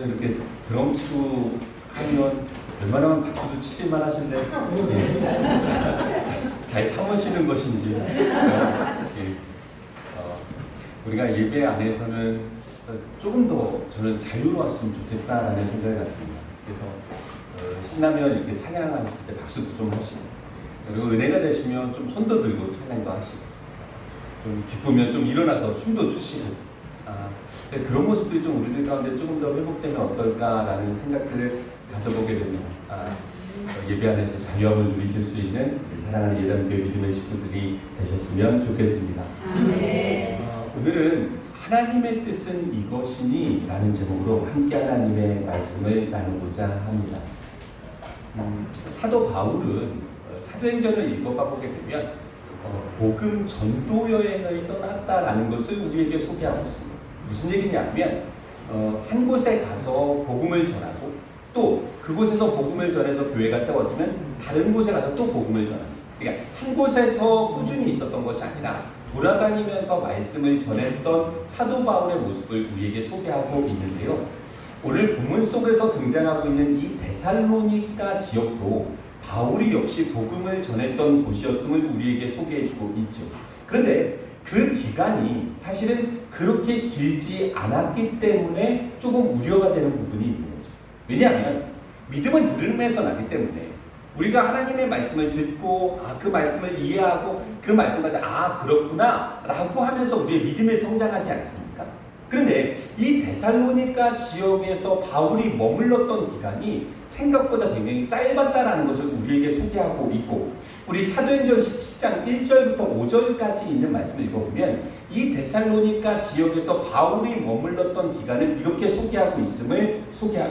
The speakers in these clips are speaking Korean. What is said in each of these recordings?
이렇게 드럼 치고 하면 웬만하면 박수도 치실만 하신데 잘 참으시는 것인지 우리가 예배 안에서는 조금 더 저는 자유로웠으면 좋겠다라는 생각이 났습니다. 그래서 신나면 이렇게 찬양하실 때 박수도 좀 하시고, 그리고 은혜가 되시면 좀 손도 들고 찬양도 하시고, 좀 기쁘면 좀 일어나서 춤도 추시고, 그런 모습들이 좀 우리들 가운데 조금 더 회복되면 어떨까라는 생각들을 가져보게 됩니다. 예배 안에서 자유함을 누리실 수 있는 사랑하는 예담교회 믿음의 식구들이 되셨으면 좋겠습니다. 오늘은 하나님의 뜻은 이것이니 라는 제목으로 함께 하나님의 말씀을 나누고자 합니다. 사도 바울은 사도행전을 읽어가 보게 되면 복음 전도 여행을 떠났다라는 것을 우리에게 소개하고 있습니다. 무슨 얘기냐면 한 곳에 가서 복음을 전하고 또 그곳에서 복음을 전해서 교회가 세워지면 다른 곳에 가서 또 복음을 전합니다. 그러니까 한 곳에서 꾸준히 있었던 것이 아니라 돌아다니면서 말씀을 전했던 사도 바울의 모습을 우리에게 소개하고 있는데요. 오늘 본문 속에서 등장하고 있는 이 데살로니가 지역도 바울이 역시 복음을 전했던 곳이었음을 우리에게 소개해주고 있죠. 그런데 그 기간이 사실은 그렇게 길지 않았기 때문에 조금 우려가 되는 부분이 있는 거죠. 왜냐하면 믿음은 들음에서 나기 때문에 우리가 하나님의 말씀을 듣고 그 말씀을 이해하고 그 말씀을 그렇구나 라고 하면서 우리의 믿음을 성장하지 않습니까? 그런데 이 데살로니가 지역에서 바울이 머물렀던 기간이 생각보다 굉장히 짧았다라는 것을 우리에게 소개하고 있고, 우리 사도행전 17장 1절부터 5절까지 있는 말씀을 읽어보면 이 데살로니가 지역에서 바울이 머물렀던 기간을 이렇게 소개하고 있음을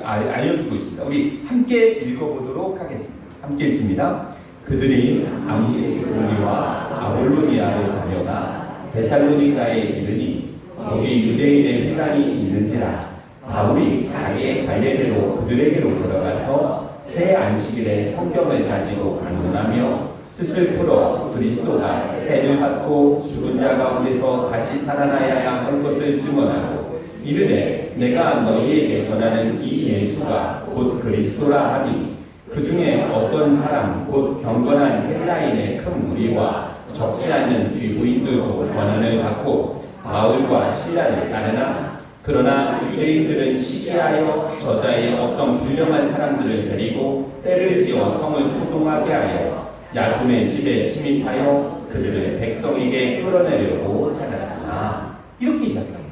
알려주고 있습니다. 우리 함께 읽어보도록 하겠습니다. 함께 읽습니다. 그들이 암플리와 아볼로니아로 다녀가 데살로니가에 이르니 거기 유대인의 회당이 있는지라 바울이 자기의 관례대로 그들에게로 들어가서 새 안식일에 성경을 가지고 강론하며 뜻을 풀어 그리스도가 해를 받고 죽은 자 가운데서 다시 살아나야 할 것을 증언하고 이르되 내가 너희에게 전하는 이 예수가 곧 그리스도라 하니 그 중에 어떤 사람 곧 경건한 헬라인의 큰 무리와 적지 않는 귀부인들도 권한을 받고 바울과 시라를 따르나 그러나 유대인들은 시기하여 저자의 어떤 불량한 사람들을 데리고 때를 지어 성을 소동하게 하여 야손의 집에 침입하여 그들을 백성에게 끌어내려고 찾았으나 이렇게 이야기합니다.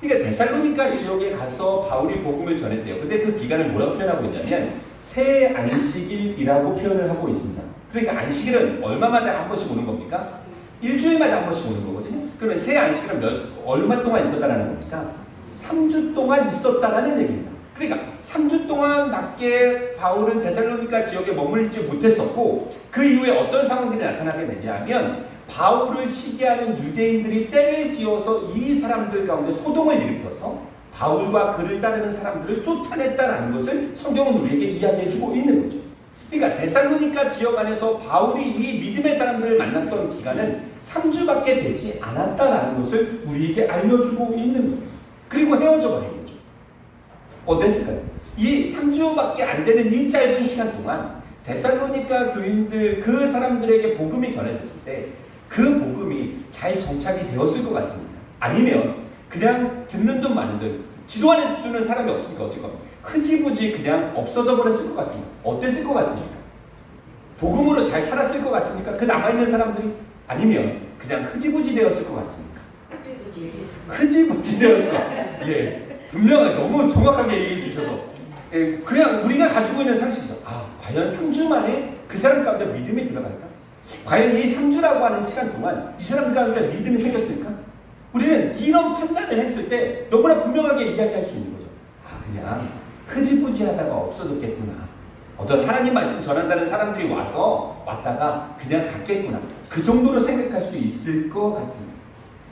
그러니까 데살로니가 지역에 가서 바울이 복음을 전했대요. 근데 그 기간을 뭐라고 표현하고 있냐면 새 안식일이라고 표현을 하고 있습니다. 그러니까 안식일은 얼마마다 한 번씩 오는 겁니까? 일주일마다 한 번씩 오는 거거든요. 그러면 새 안식일은 얼마 동안 있었다는 겁니까? 3주 동안 있었다는 얘기입니다. 그러니까 3주 동안 밖에 바울은 데살로니가 지역에 머물지 못했었고, 그 이후에 어떤 상황들이 나타나게 되냐면 바울을 시기하는 유대인들이 때를 지어서 이 사람들 가운데 소동을 일으켜서 바울과 그를 따르는 사람들을 쫓아냈다는 것을 성경은 우리에게 이야기해주고 있는 거죠. 그러니까 데살로니가 지역 안에서 바울이 이 믿음의 사람들을 만났던 기간은 3주밖에 되지 않았다는 것을 우리에게 알려주고 있는 거예요. 그리고 헤어져 버린 거죠. 어땠을까요? 이 3주밖에 안 되는 이 짧은 시간 동안 데살로니가 교인들 그 사람들에게 복음이 전해졌을 때 그 복음이 잘 정착이 되었을 것 같습니다. 아니면 그냥 듣는 듯 마는 듯 지도해 주는 사람이 없으니까 어쩔 겁니까? 흐지부지 그냥 없어져 버렸을 것 같습니다. 어땠을 것 같습니까? 복음으로 잘 살았을 것 같습니까? 그 남아있는 사람들이? 아니면 그냥 흐지부지 되었을 것 같습니까? 흐지부지 되었을 것 같습니다. 예, 분명하게 너무 정확하게 얘기해 주셔서 그냥 우리가 가지고 있는 상식이죠. 과연 3주 만에 그 사람 가운데 믿음이 들어갈까? 과연 이 3주라고 하는 시간 동안 이 사람 가운데 믿음이 생겼을까? 우리는 이런 판단을 했을 때 너무나 분명하게 이야기할 수 있는 거죠. 그냥 흐지부지하다가 없어졌겠구나. 어떤 하나님 말씀 전한다는 사람들이 왔다가 그냥 갔겠구나. 그 정도로 생각할 수 있을 것 같습니다.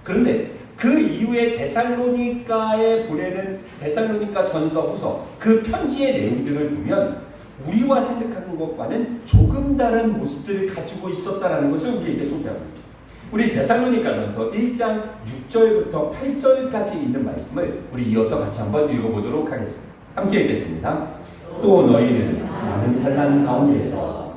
그런데 그 이후에 데살로니가에 보내는 데살로니가 전서 후서 그 편지의 내용들을 보면 우리와 생각하는 것과는 조금 다른 모습들을 가지고 있었다는 것을 우리에게 소개하고 있죠. 우리 데살로니가전서 1장 6절부터 8절까지 있는 말씀을 우리 이어서 같이 한번 읽어보도록 하겠습니다. 함께 읽겠습니다. 또 너희는 많은 환난 가운데서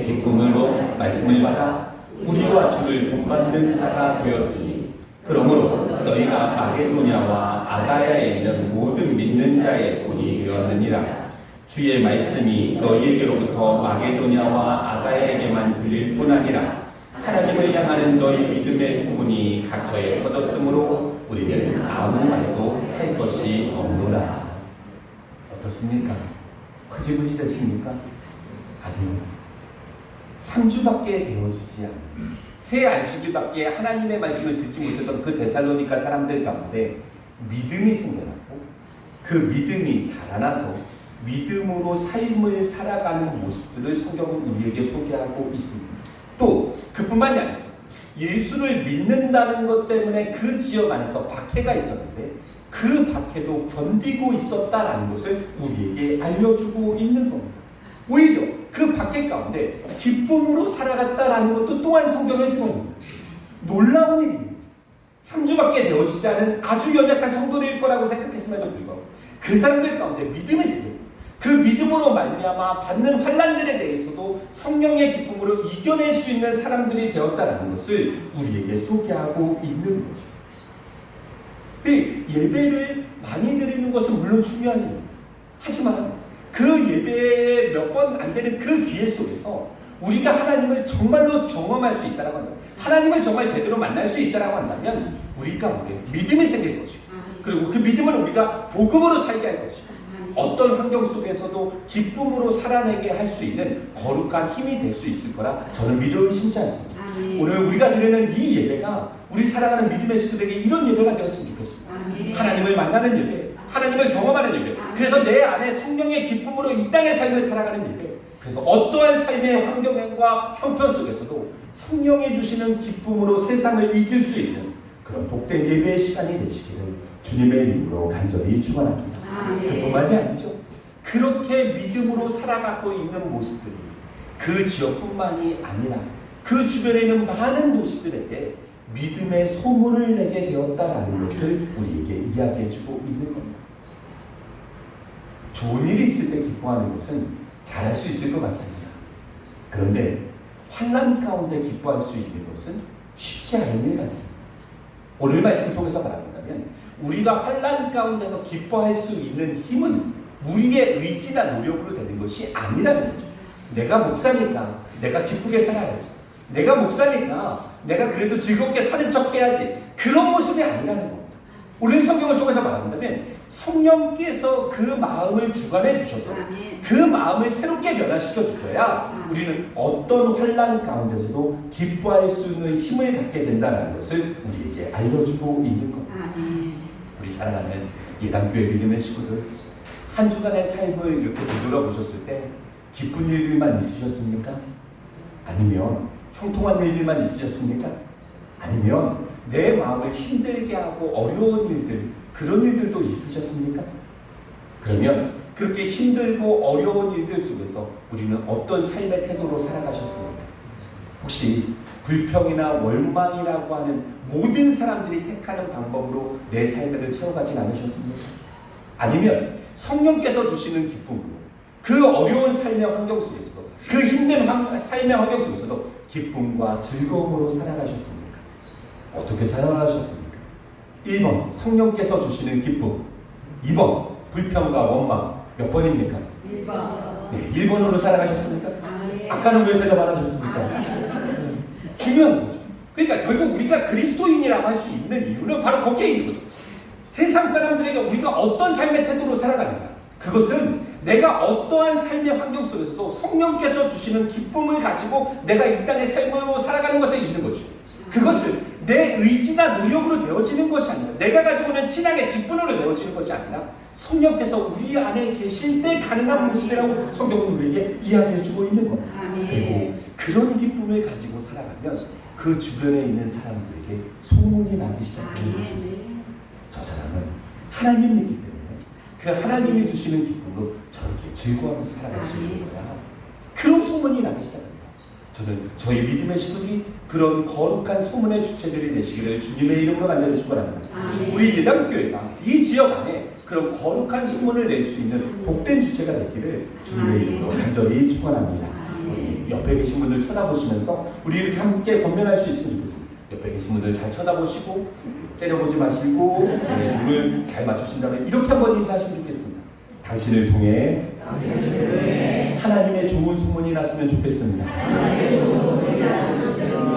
기쁨으로 말씀을 받아 우리와 주를 본받는 자가 되었으니 그러므로 너희가 마게도냐와 아가야에 있는 모든 믿는 자의 본이 되었느니라. 주의 말씀이 너희에게로부터 마게도냐와 아가야에게만 들릴 뿐 아니라 하나님을 향하는 너희 믿음의 소문이 각처에 퍼졌으므로 우리는 아무 말도 할 것이 없노라. 어떻습니까? 흐지부지 됐습니까? 아니요. 3주밖에 되어지지 않는 새 안식일밖에 하나님의 말씀을 듣지 못했던 그 데살로니가 사람들 가운데 믿음이 생겨났고 그 믿음이 자라나서 믿음으로 삶을 살아가는 모습들을 성경은 우리에게 소개하고 있습니다. 또 그뿐만이 아니죠. 예수를 믿는다는 것 때문에 그 지역 안에서 박해가 있었는데 그 박해도 견디고 있었다라는 것을 우리에게 알려주고 있는 겁니다. 오히려 그 박해 가운데 기쁨으로 살아갔다라는 것도 또한 성경의 증언입니다. 놀라운 일입니다. 3주밖에 되어지지 않은 아주 연약한 성도일 거라고 생각했음에도 불구하고 그 사람들 가운데 믿음이 생겨요. 그 믿음으로 말미암아 받는 환난들에 대해서도 성령의 기쁨으로 이겨낼 수 있는 사람들이 되었다라는 것을 우리에게 소개하고 있는 거죠. 예배를 많이 드리는 것은 물론 중요한 일입니다. 하지만 그 예배에 몇 번 안 되는 그 기회 속에서 우리가 하나님을 정말로 경험할 수 있다라고 한다면, 하나님을 정말 제대로 만날 수 있다라고 한다면 우리 가운데 믿음이 생길 것이고, 그리고 그 믿음을 우리가 복음으로 살게 할 것이고, 어떤 환경 속에서도 기쁨으로 살아내게 할 수 있는 거룩한 힘이 될 수 있을 거라 저는 믿어 의심치 않습니다. 오늘 우리가 드리는 이 예배가 우리 사랑하는 믿음의 식구들에게 이런 예배가 되었으면 좋겠습니다. 하나님을 만나는 예배, 하나님을 경험하는 예배, 그래서 내 안에 성령의 기쁨으로 이 땅의 삶을 살아가는 예배, 그래서 어떠한 삶의 환경과 형편 속에서도 성령이 주시는 기쁨으로 세상을 이길 수 있는 그런 복된 예배의 시간이 되시기를 주님의 이름으로 간절히 축원합니다. 그뿐만이 아니죠. 그렇게 믿음으로 살아가고 있는 모습들이 그 지역뿐만이 아니라 그 주변에 있는 많은 도시들에게 믿음의 소문을 내게 되었다라는 것을 우리에게 이야기해주고 있는 겁니다. 좋은 일이 있을 때 기뻐하는 것은 잘할 수 있을 것 같습니다. 그런데 환난 가운데 기뻐할 수 있는 것은 쉽지 않은 일 같습니다. 오늘 말씀 통해서 말한다면 우리가 환난 가운데서 기뻐할 수 있는 힘은 우리의 의지나 노력으로 되는 것이 아니라는 거죠. 내가 목사니까 내가 기쁘게 살아야지, 내가 목사니까 내가 그래도 즐겁게 사는 척 해야지, 그런 모습이 아니라는 겁니다. 오늘 성경을 통해서 말한다면 성령께서 그 마음을 주관해 주셔서 그 마음을 새롭게 변화시켜 주셔야 우리는 어떤 환난 가운데서도 기뻐할 수 있는 힘을 갖게 된다는 것을 우리에게 알려주고 있는 겁니다. 우리 사랑하는 예담교회 믿음의 식구들, 한 주간의 삶을 이렇게 되돌아보셨을 때 기쁜 일들만 있으셨습니까? 아니면 형통한 일들만 있으셨습니까? 아니면 내 마음을 힘들게 하고 어려운 일들, 그런 일들도 있으셨습니까? 그러면 그렇게 힘들고 어려운 일들 속에서 우리는 어떤 삶의 태도로 살아가셨습니까? 혹시 불평이나 원망이라고 하는 모든 사람들이 택하는 방법으로 내 삶을 채워가진 않으셨습니까? 아니면 성령께서 주시는 기쁨으로 그 어려운 삶의 환경 속에서도, 그 힘든 삶의 환경 속에서도 기쁨과 즐거움으로 살아가셨습니까? 어떻게 살아가셨습니까? 1번 성령께서 주시는 기쁨, 2번 불평과 원망. 몇 번입니까? 1번. 네, 1번으로 살아가셨습니까? 아까는 왜 대답 안 하셨습니까? 중요한 거죠. 그러니까 결국 우리가 그리스도인이라고 할 수 있는 이유는 바로 거기에 있는 거죠. 세상 사람들에게 우리가 어떤 삶의 태도로 살아가는가, 그것은 내가 어떠한 삶의 환경 속에서도 성령께서 주시는 기쁨을 가지고 내가 이 땅의 삶으로 살아가는 것에 있는 것이죠. 그것을 내 의지나 노력으로 되어지는 것이 아니라, 내가 가지고 있는 신앙의 직분으로 되어지는 것이 아니라 성령께서 우리 안에 계실 때 가능한 모습이라고 성경은 우리에게 이야기해주고 있는 겁니다. 그리고 그런 기쁨을 가지고 살아가면 그 주변에 있는 사람들에게 소문이 나기 시작하는 거죠. 저 사람은 하나님 믿기 때문에 그 하나님이 주시는 기쁨으로 저렇게 즐거워하면서 살아갈 수 있는 거야. 그런 소문이 나기 시작합니다. 저는 저희 믿음의 식구들이 그런 거룩한 소문의 주체들이 되시기를 주님의 이름으로 간절히 축원합니다. 우리 예담교회가 이 지역 안에 그런 거룩한 소문을 낼 수 있는 복된 주체가 되기를 주님의 이름으로 간절히 축원합니다. 옆에 계신 분들 쳐다보시면서 우리 이렇게 함께 건면할 수 있으면 좋겠습니다. 옆에 계신 분들 잘 쳐다보시고 째려보지 마시고 눈을 잘 맞추신다면 이렇게 한번 인사하시면 좋겠습니다. 당신을 통해 하나님의 좋은 소문이 났으면 좋겠습니다.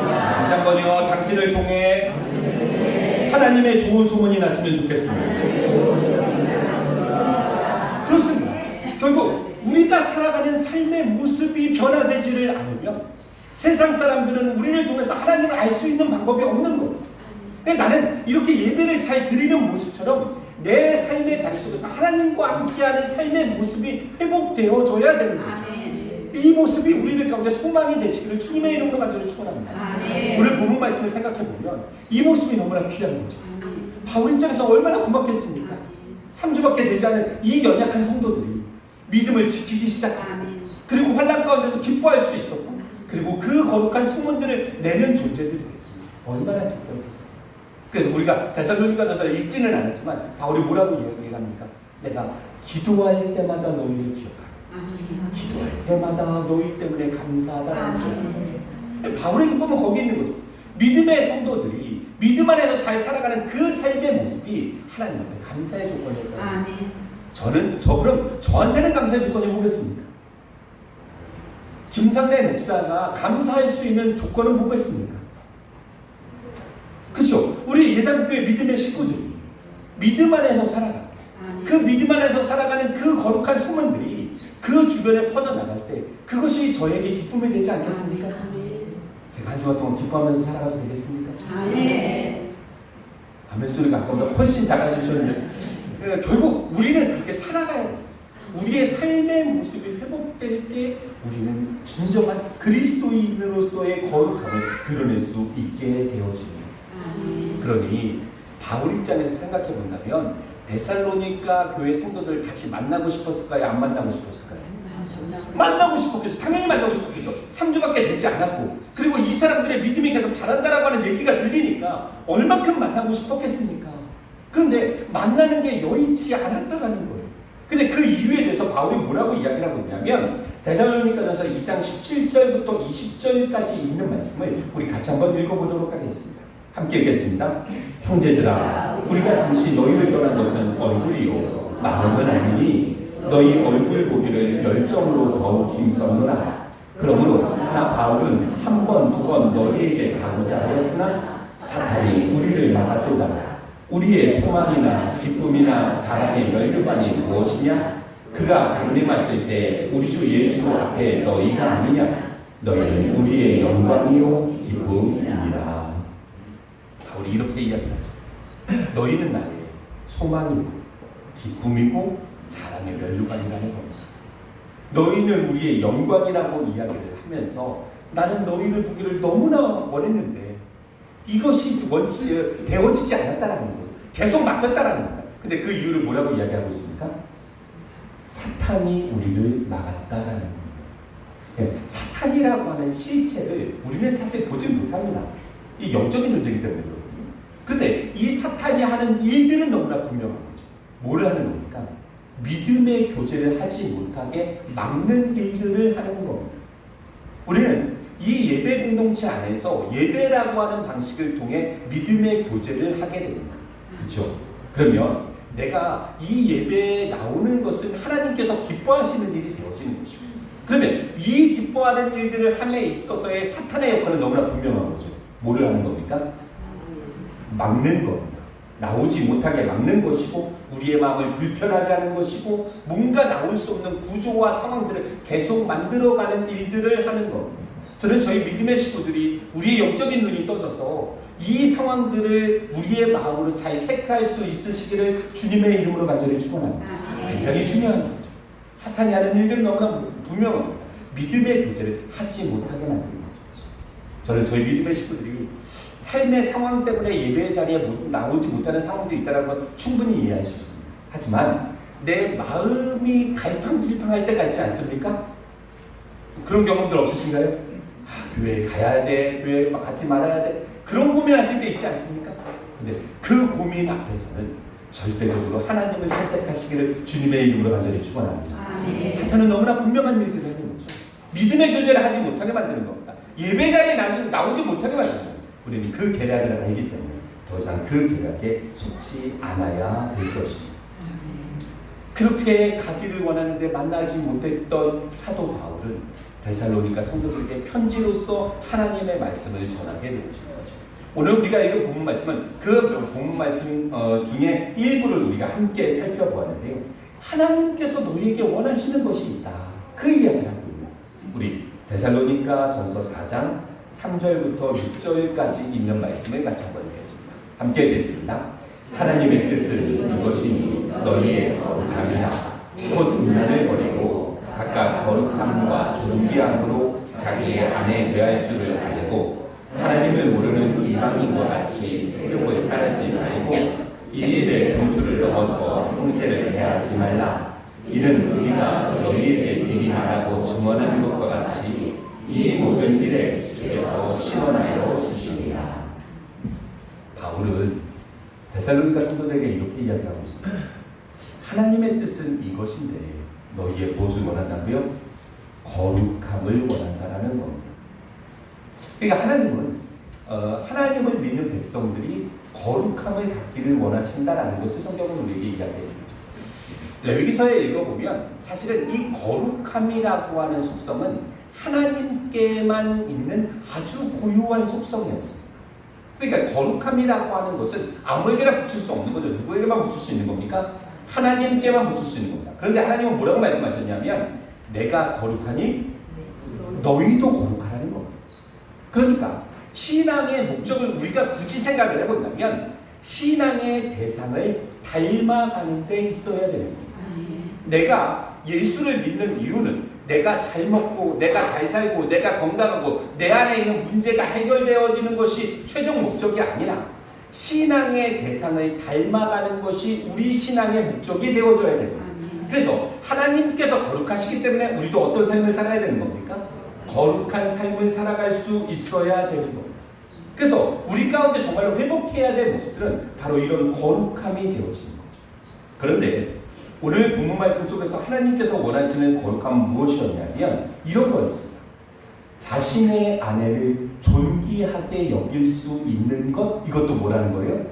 다시 한번요. 당신을 통해 하나님의 좋은 소문이 났으면 좋겠습니다. 그렇습니다. 결국 우리가 살아가는 삶의 모습이 변화되지를 않으면 세상 사람들은 우리를 통해서 하나님을 알 수 있는 방법이 없는 겁니다. 나는 이렇게 예배를 잘 드리는 모습처럼 내 삶의 자리 속에서 하나님과 함께하는 삶의 모습이 회복되어져야 되는 거죠. 이 모습이 우리들 가운데 소망이 되시기를 주님의 이름으로 간절히 축원합니다. 오늘 본문 말씀을 생각해 보면 이 모습이 너무나 귀한 거죠. 바울 입장에서 얼마나 고맙겠습니까? 3주밖에 되지 않은 이 연약한 성도들이 믿음을 지키기 시작하고 그리고 환난 가운데서 기뻐할 수 있었고 그리고 그 거룩한 소문들을 내는 존재들이 됐습니다. 얼마나 기뻐했겠어요. 그래서 우리가 데살로니가서서 읽지는 않았지만 바울이 뭐라고 이야기합니까? 내가 기도할 때마다 너희를 기억하라. 기도할 때마다 너희 때문에 감사하다라는 거죠. 바울의 기쁨은 거기 있는 거죠. 믿음의 성도들이 믿음 안에서 잘 살아가는 그 삶의 모습이 하나님 앞에 감사의 조건이었다. 그럼 저한테는 감사의 조건이 뭐겠습니까? 김상래 목사가 감사할 수 있는 조건은 뭐겠습니까? 그렇죠? 우리 예담교회 믿음의 식구들이 믿음 안에서 살아갈 때 그 믿음 안에서 살아가는 그 거룩한 소문들이 그 주변에 퍼져나갈 때 그것이 저에게 기쁨이 되지 않겠습니까? 제가 한 주간 동안 기뻐하면서 살아가도 되겠습니까? 아멘 소리가 아까보다 훨씬 작아지셨는데 결국 우리는 그렇게 살아가야 돼요. 우리의 삶의 모습이 회복될 때 우리는 진정한 그리스도인으로서의 거룩함을 드러낼 수 있게 되어집니다. 그러니 바울 입장에서 생각해 본다면 데살로니가 교회 성도들 다시 만나고 싶었을까요? 안 만나고 싶었을까요? 만나고 싶었겠죠. 당연히 만나고 싶었겠죠. 3주밖에 되지 않았고 그리고 이 사람들의 믿음이 계속 자란다라고 하는 얘기가 들리니까 얼만큼 만나고 싶었겠습니까? 그런데 만나는 게 여의치 않았다라는 거예요. 근데 그 이유에 대해서 바울이 뭐라고 이야기를 하고 있냐면 데살로니가전서 2장 17절부터 20절까지 있는 말씀을 우리 같이 한번 읽어보도록 하겠습니다. 함께 읽겠습니다. 형제들아 우리가 잠시 너희를 떠난 것은 얼굴이요 마음은 아니니 너희 얼굴 보기를 열정으로 더욱 힘썼노라. 그러므로 나 바울은 한 번 두 번 너희에게 가고자 하였으나 사탄이 우리를 막았도다. 우리의 소망이나 기쁨이나 자랑의 면류관이 무엇이냐? 그가 강림하실 때 우리 주 예수 앞에 너희가 아니냐? 너희는 우리의 영광이요 기쁨이니라. 바울이 이렇게 이야기하죠. 너희는 나의 소망이고 기쁨이고 자랑의 면류관이라는 겁니다. 너희는 우리의 영광이라고 이야기를 하면서 나는 너희를 보기를 너무나 원했는데 이것이 되어지지 않았다라는 거예요. 계속 막혔다라는 거예요. 근데 그 이유를 뭐라고 이야기하고 있습니까? 사탄이 우리를 막았다라는 겁니다. 사탄이라고 하는 실체를 우리는 사실 보지 못합니다. 이 영적인 존재이기 때문에 그렇거든요. 그런데 이 사탄이 하는 일들은 너무나 분명한 거죠. 뭐를 하는 겁니까? 믿음의 교제를 하지 못하게 막는 일들을 하는 겁니다. 우리는 이 예배 공동체 안에서 예배라고 하는 방식을 통해 믿음의 교제를 하게 됩니다. 그렇죠? 그러면 내가 이 예배에 나오는 것은 하나님께서 기뻐하시는 일이 되어지는 것이고 그러면 이 기뻐하는 일들을 함에 있어서의 사탄의 역할은 너무나 분명한 거죠. 뭐를 하는 겁니까? 막는 겁니다. 나오지 못하게 막는 것이고 우리의 마음을 불편하게 하는 것이고 뭔가 나올 수 없는 구조와 상황들을 계속 만들어가는 일들을 하는 겁니다. 저는 저희 믿음의 식구들이 우리의 영적인 눈이 떠져서 이 상황들을 우리의 마음으로 잘 체크할 수 있으시기를 주님의 이름으로 간절히 축원합니다. 굉장히 중요한 거죠. 사탄이 하는 일들은 너무나 분명합니다. 믿음의 교제를 하지 못하게 만드는 거죠. 저는 저희 믿음의 식구들이 삶의 상황 때문에 예배 자리에 나오지 못하는 상황들이 있다는 건 충분히 이해할 수 있습니다. 하지만 내 마음이 갈팡질팡할 때가 있지 않습니까? 그런 경험들 없으신가요? 교회에 가야 돼, 교회에 막 같이 말아야 돼, 그런 고민하실 때 있지 않습니까? 근데 그 고민 앞에서는 절대적으로 하나님을 선택하시기를 주님의 이름으로 간절히 축원합니다. 사탄은 너무나 분명한 일들을 하는 거죠. 믿음의 교제를 하지 못하게 만드는 겁니다. 예배 자리에 나오지 못하게 만드는 겁니다. 우리는 그 계략을 알기 때문에 더 이상 그 계략에 속지 않아야 될 것입니다. 그렇게 가기를 원하는데 만나지 못했던 사도 바울은 데살로니가 성도들에게 편지로서 하나님의 말씀을 전하게 되어진 거죠. 오늘 우리가 읽은 본문 말씀은 그 본문 말씀 중에 일부를 우리가 함께 살펴보았는데요. 하나님께서 너희에게 원하시는 것이 있다. 그 이야기를 하고 있는 우리 데살로니가 전서 4장 3절부터 6절까지 있는 말씀을 같이 한번 읽겠습니다. 함께 읽겠습니다. 하나님의 뜻은 이것이니 너희의 거룩함이나 곧 음란을 버리고 각각 거룩함과 존귀함으로 자기의 아내 대할 줄을 알고 하나님을 모르는 이방인과 같이 세력을 따르지 말고 이 일의 분수를 넘어서 형제를 해하지 말라. 이는 우리가 너희에게 미리 말하고 증언하는 것과 같이 이 모든 일에 주께서 시원하여 주시리라. 바울은 데살로니가 성도들에게 이렇게 이야기하고 있습니다. 하나님의 뜻은 이것인데 너희의 무엇을 원한다고요? 거룩함을 원한다라는 겁니다. 그러니까 하나님은 하나님을 믿는 백성들이 거룩함을 갖기를 원하신다라는 것을 성경은 우리에게 이야기해 줍니다. 레위기서에 읽어보면 사실은 이 거룩함이라고 하는 속성은 하나님께만 있는 아주 고유한 속성이었습니다. 그러니까 거룩함이라고 하는 것은 아무에게나 붙일 수 없는 거죠. 누구에게만 붙일 수 있는 겁니까? 하나님께만 붙일 수 있는 겁니다. 그런데 하나님은 뭐라고 말씀하셨냐면 내가 거룩하니 너희도 거룩하라는 겁니다. 그러니까 신앙의 목적을 우리가 굳이 생각을 해본다면 신앙의 대상을 닮아가는 데 있어야 되는 겁니다. 내가 예수를 믿는 이유는 내가 잘 먹고 내가 잘 살고 내가 건강하고 내 안에 있는 문제가 해결되어지는 것이 최종 목적이 아니라 신앙의 대상을 닮아가는 것이 우리 신앙의 목적이 되어져야 됩니다. 그래서 하나님께서 거룩하시기 때문에 우리도 어떤 삶을 살아야 되는 겁니까? 거룩한 삶을 살아갈 수 있어야 되는 겁니다. 그래서 우리 가운데 정말로 회복해야 될 모습들은 바로 이런 거룩함이 되어지는 거죠. 그런데 오늘 본문 말씀 속에서 하나님께서 원하시는 거룩함은 무엇이었냐면 이런 거였습니다. 자신의 아내를 존귀하게 여길 수 있는 것, 이것도 뭐라는 거예요?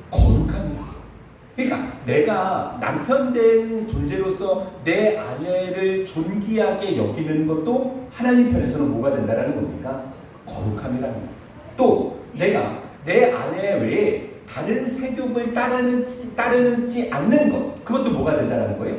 거룩함이다. 그러니까 내가 남편된 존재로서 내 아내를 존귀하게 여기는 것도 하나님 편에서는 뭐가 된다라는 겁니까? 거룩함이라는 겁니다. 또 내가 내 아내 외에 다른 세력을 따르지 않는 것, 그것도 뭐가 된다는 거예요?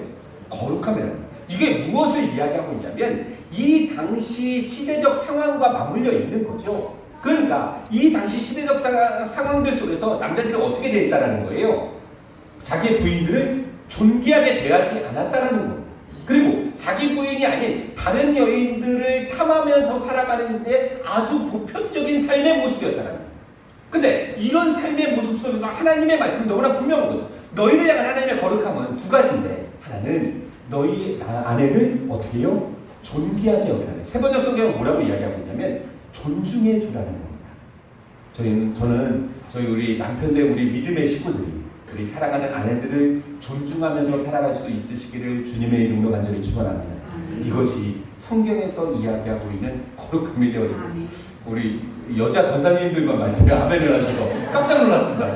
거룩함이라는 거예요. 이게 무엇을 이야기하고 있냐면 이 당시 시대적 상황과 맞물려 있는 거죠. 그러니까 이 당시 시대적 상황들 속에서 남자들이 어떻게 되어 있다는 거예요? 자기의 부인들을 존귀하게 대하지 않았다는 겁니다. 그리고 자기 부인이 아닌 다른 여인들을 탐하면서 살아가는 데 아주 보편적인 삶의 모습이었다는 겁니다. 근데 이런 삶의 모습 속에서 하나님의 말씀이 너무나 분명한 거죠. 너희를 향한 하나님의 거룩함은 두 가지인데 하나는 너희 아내를 어떻게 해요? 존귀하게 여기라는. 세번역 성경은 뭐라고 이야기하고 있냐면 존중해 주라는 겁니다. 저는 저희 우리 남편들 우리 믿음의 식구들이 우리 사랑하는 아내들을 존중하면서 살아갈 수 있으시기를 주님의 이름으로 간절히 축원합니다. 이것이 성경에서 이야기하고 있는 거룩함이 되어집니다. 우리 여자 권사님들만 말씀에 아멘을 하셔서 깜짝 놀랐습니다.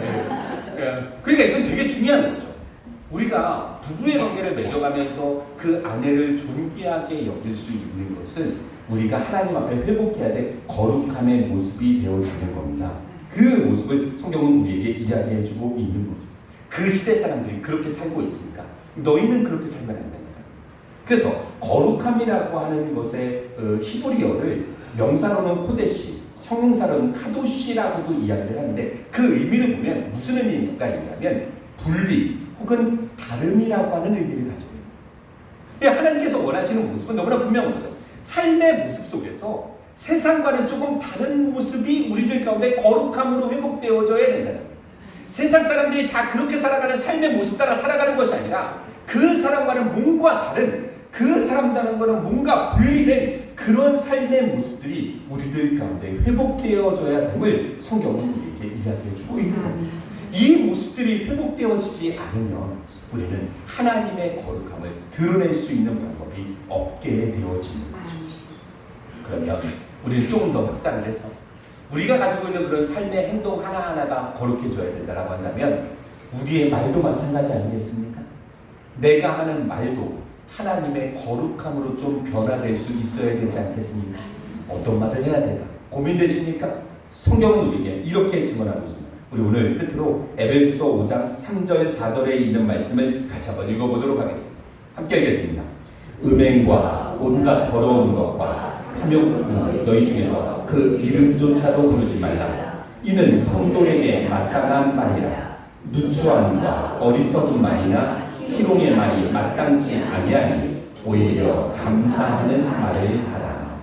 그러니까 이건 되게 중요한 거죠. 우리가 부부의 관계를 맺어가면서 그 아내를 존귀하게 여길 수 있는 것은 우리가 하나님 앞에 회복해야 될 거룩함의 모습이 되어지는 겁니다. 그 모습을 성경은 우리에게 이야기해주고 있는 거죠. 그 시대 사람들이 그렇게 살고 있으니까 너희는 그렇게 살면 안 된다. 그래서 거룩함이라고 하는 것의 히브리어를 명사로는 코데시, 형용사로는 카도시라고도 이야기를 하는데 그 의미를 보면 무슨 의미가 있냐면 분리 혹은 다름이라고 하는 의미를 가지고 있습니다. 하나님께서 원하시는 모습은 너무나 분명한 거죠. 삶의 모습 속에서 세상과는 조금 다른 모습이 우리들 가운데 거룩함으로 회복되어져야 된다는 거예요. 세상 사람들이 다 그렇게 살아가는 삶의 모습 따라 살아가는 것이 아니라 그 사람과는 뭔가 다른, 그 사람과는 뭔가 분리된 그런 삶의 모습들이 우리들 가운데 회복되어져야 됨을 성경은 우리에게 이야기해 주고 있는 겁니다. 이 모습들이 회복되어지지 않으면 우리는 하나님의 거룩함을 드러낼 수 있는 방법이 없게 되어지는 거죠. 그러면 우리는 조금 더 확장을 해서 우리가 가지고 있는 그런 삶의 행동 하나하나가 거룩해져야 된다고 한다면 우리의 말도 마찬가지 아니겠습니까? 내가 하는 말도 하나님의 거룩함으로 좀 변화될 수 있어야 되지 않겠습니까? 어떤 말을 해야 될까? 고민되십니까? 성경은 우리에게 이렇게 증언하고 있습니다. 우리 오늘 끝으로 에베소서 5장 3절 4절에 있는 말씀을 같이 한번 읽어보도록 하겠습니다. 함께 읽겠습니다. 음행과 온갖 더러운 것과 탐욕 너희 중에서 그 이름조차도 부르지 말라. 이는 성도에게 마땅한 말이라. 누추함과 어리석은 말이나 희롱의 말이 마땅치 아니하니 오히려 감사하는 말을 하라.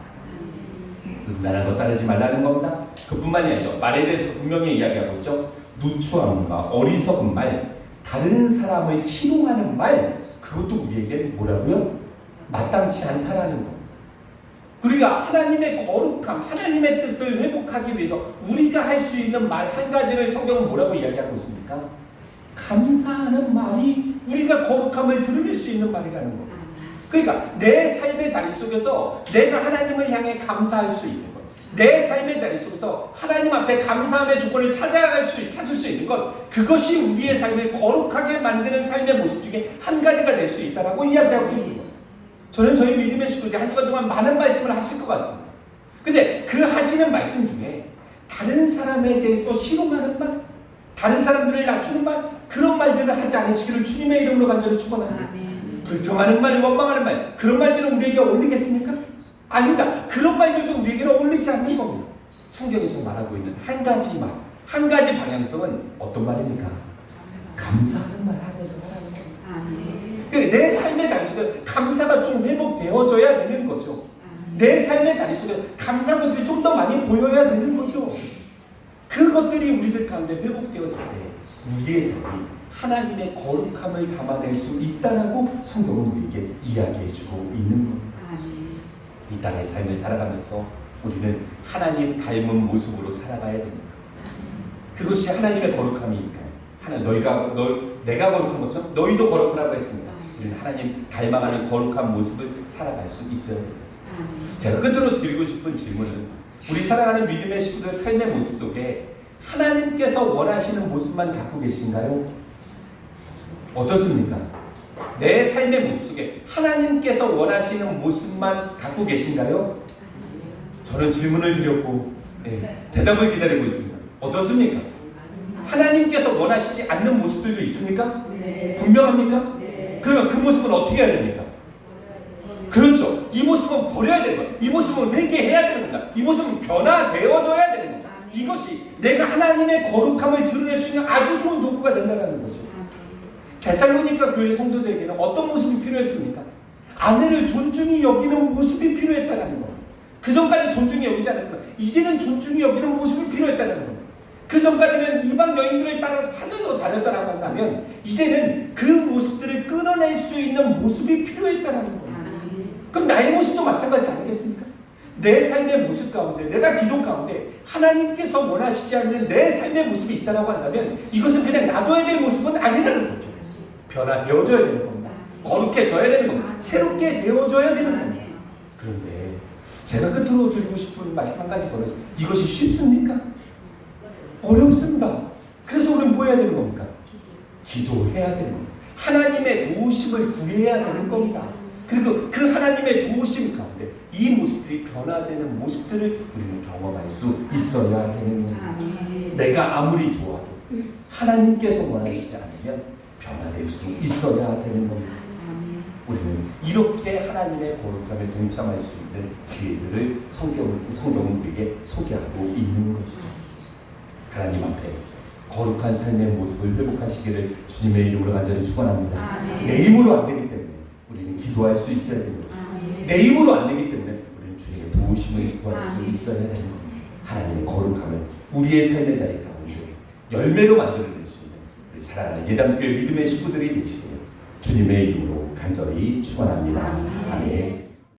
음란한 것 따르지 말라는 겁니다. 그뿐만이 아니죠. 말에 대해서 분명히 이야기하고 있죠. 누추함과 어리석은 말, 다른 사람을 희롱하는 말, 그것도 우리에게 뭐라고요? 마땅치 않다라는 겁니다. 우리가 하나님의 거룩함, 하나님의 뜻을 회복하기 위해서 우리가 할 수 있는 말 한 가지를 성경은 뭐라고 이야기하고 있습니까? 감사하는 말이 우리가 거룩함을 드러낼 수 있는 말이라는 겁니다. 그러니까 내 삶의 자리 속에서 내가 하나님을 향해 감사할 수 있는 것, 내 삶의 자리 속에서 하나님 앞에 감사함의 조건을 찾을 수 있는 것, 그것이 우리의 삶을 거룩하게 만드는 삶의 모습 중에 한 가지가 될 수 있다라고 이야기하고 있는 거예요. 저는 저희 믿음의 식구들이 한 주간 동안 많은 말씀을 하실 것 같습니다. 근데 그 하시는 말씀 중에 다른 사람에 대해서 희롱하는 말, 다른 사람들을 낮추는 말, 그런 말들을 하지 않으시기를 주님의 이름으로 간절히 축원합니다. 불평하는 말, 원망하는 말, 그런 말들은 우리에게 어울리겠습니까? 아닙니다. 그런 말들도 우리에게는 어울리지 않는 겁니다. 성경에서 말하고 있는 한 가지 말, 한 가지 방향성은 어떤 말입니까? 감사하는 말 하면서 하라는 겁니다. 내 삶의 자리 속에 감사가 좀 회복되어져야 되는 거죠. 내 삶의 자리 속에 감사한 것들이 좀 더 많이 보여야 되는 거죠. 그것들이 우리들 가운데 회복되어질 때 우리의 삶이 하나님의 거룩함을 담아낼 수 있다라고 성경은 우리에게 이야기해주고 있는 겁니다. 이 땅의 삶을 살아가면서 우리는 하나님 닮은 모습으로 살아가야 됩니다. 그것이 하나님의 거룩함이니까요. 내가 거룩한 것처럼 너희도 거룩하라고 했습니다. 우리는 하나님 닮아가는 거룩한 모습을 살아갈 수 있어야 됩니다. 제가 끝으로 드리고 싶은 질문은 우리 사랑하는 믿음의 식구들 삶의 모습 속에 하나님께서 원하시는 모습만 갖고 계신가요? 어떻습니까? 내 삶의 모습 속에 하나님께서 원하시는 모습만 갖고 계신가요? 저는 질문을 드렸고 대답을 기다리고 있습니다. 어떻습니까? 하나님께서 원하시지 않는 모습들도 있습니까? 분명합니까? 그러면 그 모습은 어떻게 해야 됩니까? 그렇죠. 이 모습은 버려야 되는 거예요. 이 모습은 회개해야 되는 겁니다. 이 모습은 변화되어져야 되는 겁니다. 이것이 내가 하나님의 거룩함을 드러낼 수 있는 아주 좋은 도구가 된다는 거죠. 데살로니가 교회 성도들에게는 어떤 모습이 필요했습니까? 아내를 존중히 여기는 모습이 필요했다는 겁니다. 그 전까지 존중히 여기지 않았지만 이제는 존중히 여기는 모습이 필요했다는 겁니다. 그 전까지는 이방 여인들을 따라 찾아서 다녔다라고 한다면 이제는 그 모습들을 끊어낼 수 있는 모습이 필요했다는 겁니다. 그럼 나의 모습도 마찬가지 아니겠습니까? 내 삶의 모습 가운데, 내가 기도 가운데 하나님께서 원하시지 않는 내 삶의 모습이 있다고 한다면 이것은 그냥 놔둬야 될 모습은 아니라는 거죠. 변화되어져야 되는 겁니다. 거룩해져야 되는 겁니다. 새롭게 되어져야 되는 겁니다. 그런데 제가 끝으로 드리고 싶은 말씀 한 가지 더 있습니다. 이것이 쉽습니까? 어렵습니다. 그래서 우리는 뭐 해야 되는 겁니까? 기도해야 되는 겁니다. 하나님의 도우심을 구해야 되는 겁니다. 그리고 그 하나님의 도우심 가운데 이 모습들이 변화되는 모습들을 우리는 경험할 수 있어야 되는 겁니다. 내가 아무리 좋아도 하나님께서 원하시지 않으면 변화될 수 있어야 되는 겁니다. 우리는 이렇게 하나님의 거룩함에 동참할 수 있는 기회들을 성경은 우리에게 소개하고 있는 것이죠. 하나님 앞에 거룩한 삶의 모습을 회복하시기를 주님의 이름으로 간절히 축원합니다. 내 힘으로 안 되기 때문에 우리는 기도할 수 있어야 되는 것이죠. 내 힘으로 안 되기 때문에 우리는 주님의 도우심을 구할 수 있어야 되는 겁니다. 하나님의 거룩함을 우리의 삶의 자리 가운데 열매로 만들어낼 수 있는 우리 사랑하는 예담교회 믿음의 식구들이 되시기를 주님의 이름으로 간절히 축원합니다. 아멘.